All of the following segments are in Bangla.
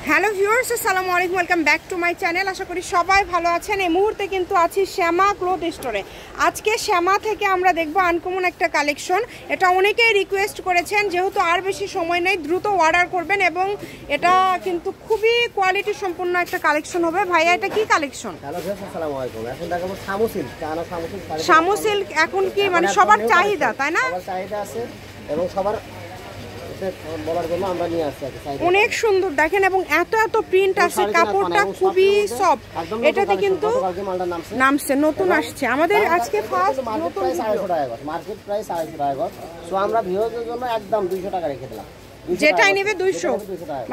হ্যালো ভিউয়ার্স, আসসালামু আলাইকুম, welcome back to my channel. আশা করি সবাই ভালো আছেন। এই মুহূর্তে কিন্তু আছি শ্যামা ক্লথ স্টোরে। আজকে শ্যামা থেকে আমরা দেখব আনকমন একটা কালেকশন। এটা অনেকেই রিকোয়েস্ট করেছেন, যেহেতু আর বেশি সময় নেই, দ্রুত অর্ডার করবেন এবং এটা কিন্তু খুবই কোয়ালিটি সম্পন্ন একটা কালেকশন হবে। ভাইয়া, এটা কি কালেকশন? হ্যালো ভিউয়ার্স, আসসালামু আলাইকুম। এখন দেখাবো শামু সিল্ক। শামু সিল্ক এখন কি মানে সবার চাহিদা, তাই না? সবার চাহিদা আছে এবং সবার বলার জন্য আমরা নিয়ে আসছি। অনেক সুন্দর দেখেন, এবং এত এত প্রিন্ট আছে, কাপড়টা খুবই সফট। এটাতে কিন্তু নামছে, নতুন আসছে আমাদের আজকে ফার্স্ট নতুন মার্কেট প্রাইস 250 টাকা। সো আমরা ভিউয়ারদের জন্য একদম 200 টাকা রেখে দিলাম। যেটাই নেবে 200,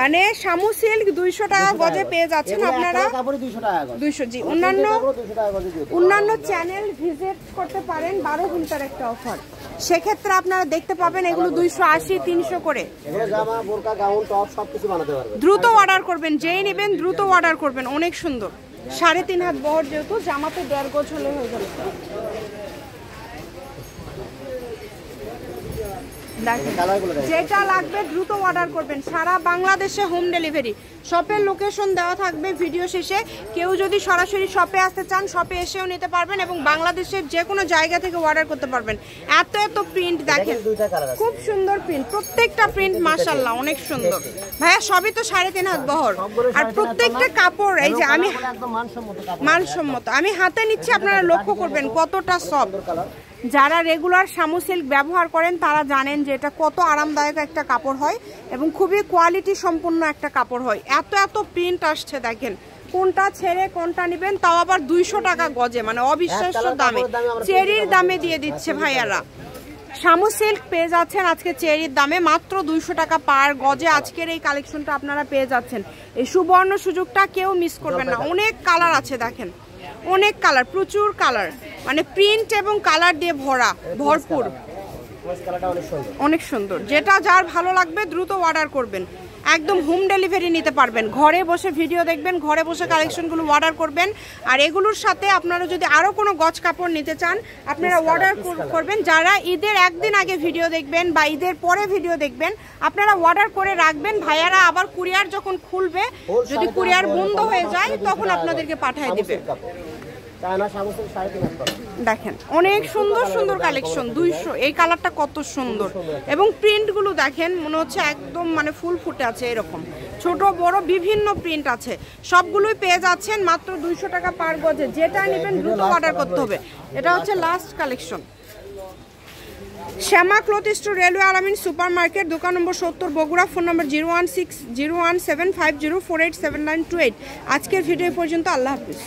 মানে শামু সিল্ক 200 টাকা গজে পেয়ে যাচ্ছেন আপনারা। 200 জি। অন্যান্য চ্যানেল ভিজিট করতে পারেন, 12 ঘন্টার একটা অফার। সেক্ষেত্রে আপনারা দেখতে পাবেন এগুলো 280, 300 করে। দ্রুত অর্ডার করবেন, যেই নেবেন দ্রুত অর্ডার করবেন। অনেক সুন্দর, 3.5 হাত বহর, যেহেতু জামাতে 1.5 গজ হলে হয়ে যাবে। যেটা লাগবে দ্রুত অর্ডার করবেন। সারা বাংলাদেশে হোম ডেলিভারি। শপের লোকেশন দেওয়া থাকবে ভিডিও শেষে। কেউ যদি সরাসরি শপে আসতে চান, শপে এসেও নিতে পারবেন এবং বাংলাদেশের যে কোনো জায়গা থেকে অর্ডার করতে পারবেন। এত এত প্রিন্ট দেখেন, খুব সুন্দর প্রিন্ট, প্রত্যেকটা প্রিন্ট মাশাআল্লাহ অনেক সুন্দর। ভাইয়া, সবই তো 3.5 হাত বহর, আর প্রত্যেকটা কাপড় এই যে আমি মানসম্মত আমি হাতে নিচ্ছি, আপনারা লক্ষ্য করবেন কতটা সফট। যারা রেগুলার শামু সিল্ক ব্যবহার করেন তারা জানেন যে এটা কত আরামদায়ক একটা কাপড় হয় এবং খুবই কোয়ালিটি সম্পন্ন একটা কাপড় হয়। এত এত প্রিন্ট আসছে দেখেন, কোনটা ছেড়ে কোনটা নেবেন, তাও আবার 200 টাকা গজে, মানে অবিশ্বাস্য দামে, চেরির দামে দিয়ে দিচ্ছে ভাইয়ারা। শামু সিল্ক পেয়ে যাচ্ছেন আজকে চেরির দামে, মাত্র 200 টাকা পার গজে আজকের এই কালেকশনটা আপনারা পেয়ে যাচ্ছেন। এই সুবর্ণ সুযোগটা কেউ মিস করবেন না। অনেক কালার আছে দেখেন, অনেক কালার, প্রচুর কালার, মানে প্রিন্ট এবং কালার দিয়ে ভরপুর, অনেক সুন্দর। যেটা যার ভালো লাগবে দ্রুত অর্ডার করবেন, একদম হোম ডেলিভারি নিতে পারবেন। ঘরে বসে ভিডিও দেখবেন, ঘরে বসে কালেকশনগুলো অর্ডার করবেন। আর এগুলোর সাথে আপনারা যদি আরও কোনো গজ কাপড় নিতে চান, আপনারা অর্ডার করবেন। যারা ঈদের একদিন আগে ভিডিও দেখবেন বা ঈদের পরে ভিডিও দেখবেন, আপনারা অর্ডার করে রাখবেন। ভাইয়ারা আবার কুরিয়ার যখন খুলবে, যদি কুরিয়ার বন্ধ হয়ে যায় তখন আপনাদেরকে পাঠিয়ে দিবে। দেখেন অনেক সুন্দর সুন্দর কালেকশন, 200। এই কালারটা কত সুন্দর, এবং প্রিন্টগুলো দেখেন, মনে হচ্ছে একদম মানে ফুল ফুটে আছে। এরকম ছোট বড় বিভিন্ন প্রিন্ট আছে, সবগুলোই পেয়ে যাচ্ছেন মাত্র 200 টাকা পার গজে। যেটা নেবেন দ্রুত অর্ডার করতে হবে। এটা হচ্ছে লাস্ট কালেকশন। শ্যামা ক্লথ স্টোর, রেলওয়ে আলামিন সুপার মার্কেট, দোকান নম্বর 70, বগুড়া। ফোন নম্বর 0160175048792। আজকের ভিডিও পর্যন্ত। আল্লাহ হাফিজ।